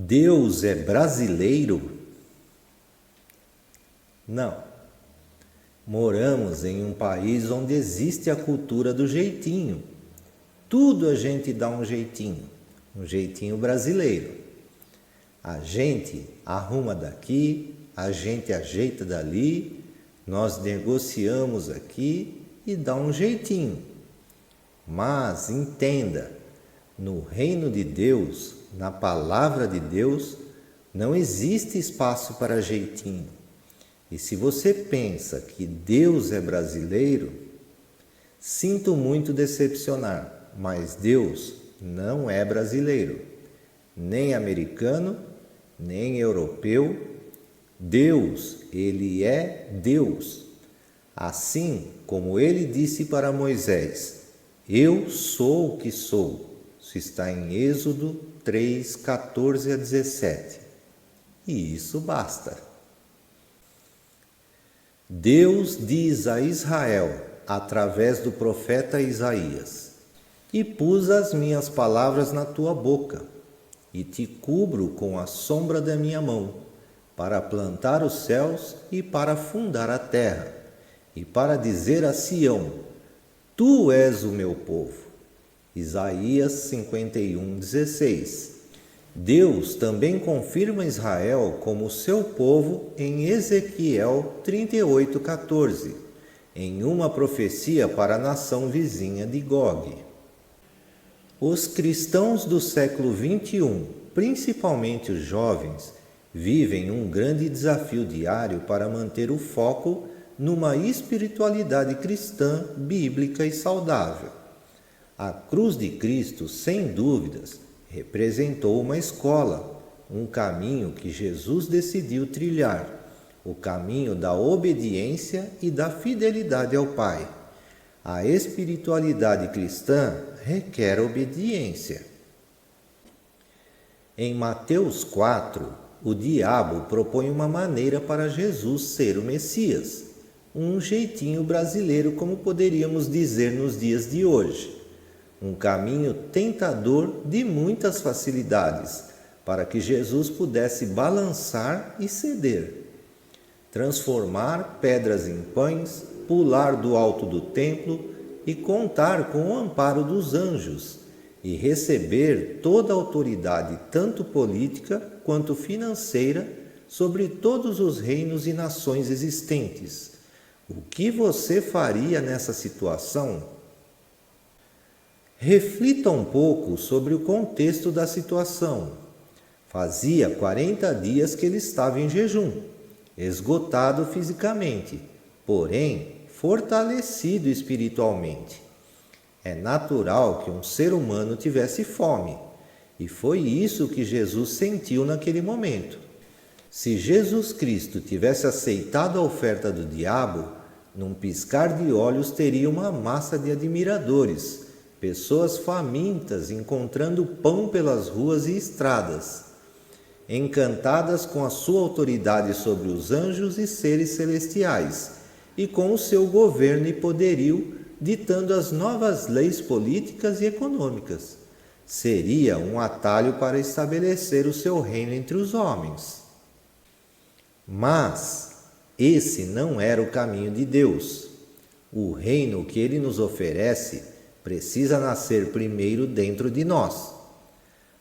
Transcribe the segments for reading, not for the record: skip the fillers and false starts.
Deus é brasileiro? Não. Moramos em um país onde existe a cultura do jeitinho. Tudo a gente dá um jeitinho brasileiro. A gente arruma daqui, a gente ajeita dali, nós negociamos aqui e dá um jeitinho. Mas entenda, no reino de Deus, na palavra de Deus, não existe espaço para jeitinho. E se você pensa que Deus é brasileiro, sinto muito decepcionar, mas Deus não é brasileiro, nem americano, nem europeu. Deus, ele é Deus. Assim como ele disse para Moisés, eu sou o que sou. Isso está em Êxodo 3, 14 a 17. E isso basta. Deus diz a Israel, através do profeta Isaías: e pus as minhas palavras na tua boca, e te cubro com a sombra da minha mão, para plantar os céus e para fundar a terra, e para dizer a Sião: tu és o meu povo. Isaías 51, 16. Deus também confirma Israel como seu povo em Ezequiel 38, 14, em uma profecia para a nação vizinha de Gog. Os cristãos do século XXI, principalmente os jovens, vivem um grande desafio diário para manter o foco numa espiritualidade cristã, bíblica e saudável. A cruz de Cristo, sem dúvidas, representou uma escola, um caminho que Jesus decidiu trilhar, o caminho da obediência e da fidelidade ao Pai. A espiritualidade cristã requer obediência. Em Mateus 4, o diabo propõe uma maneira para Jesus ser o Messias, um jeitinho brasileiro, como poderíamos dizer nos dias de hoje. Um caminho tentador de muitas facilidades, para que Jesus pudesse balançar e ceder. Transformar pedras em pães, pular do alto do templo e contar com o amparo dos anjos, e receber toda a autoridade, tanto política quanto financeira, sobre todos os reinos e nações existentes. O que você faria nessa situação? Reflita um pouco sobre o contexto da situação. Fazia 40 dias que ele estava em jejum, esgotado fisicamente, porém fortalecido espiritualmente. É natural que um ser humano tivesse fome, e foi isso que Jesus sentiu naquele momento. Se Jesus Cristo tivesse aceitado a oferta do diabo, num piscar de olhos teria uma massa de admiradores, pessoas famintas encontrando pão pelas ruas e estradas, encantadas com a sua autoridade sobre os anjos e seres celestiais, e com o seu governo e poderio, ditando as novas leis políticas e econômicas. Seria um atalho para estabelecer o seu reino entre os homens. Mas esse não era o caminho de Deus. O reino que ele nos oferece precisa nascer primeiro dentro de nós.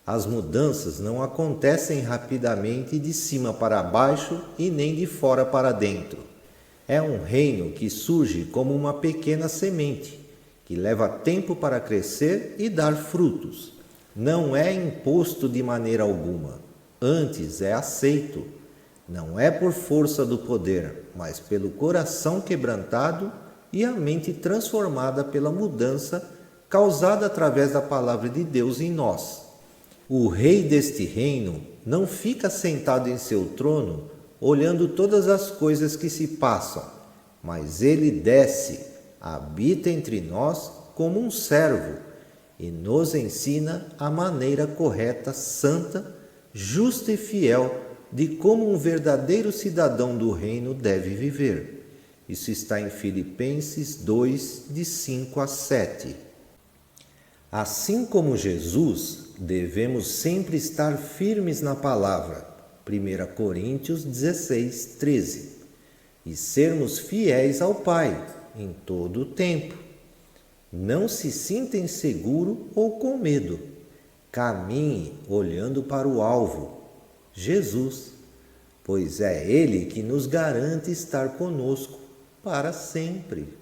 As mudanças não acontecem rapidamente de cima para baixo e nem de fora para dentro. É um reino que surge como uma pequena semente, que leva tempo para crescer e dar frutos. Não é imposto de maneira alguma, antes é aceito. Não é por força do poder, mas pelo coração quebrantado e a mente transformada pela mudança causada através da palavra de Deus em nós. O rei deste reino não fica sentado em seu trono olhando todas as coisas que se passam, mas ele desce, habita entre nós como um servo e nos ensina a maneira correta, santa, justa e fiel de como um verdadeiro cidadão do reino deve viver. Isso está em Filipenses 2, de 5 a 7. Assim como Jesus, devemos sempre estar firmes na palavra, 1 Coríntios 16, 13, e sermos fiéis ao Pai em todo o tempo. Não se sinta inseguro ou com medo. Caminhe olhando para o alvo, Jesus, pois é Ele que nos garante estar conosco para sempre.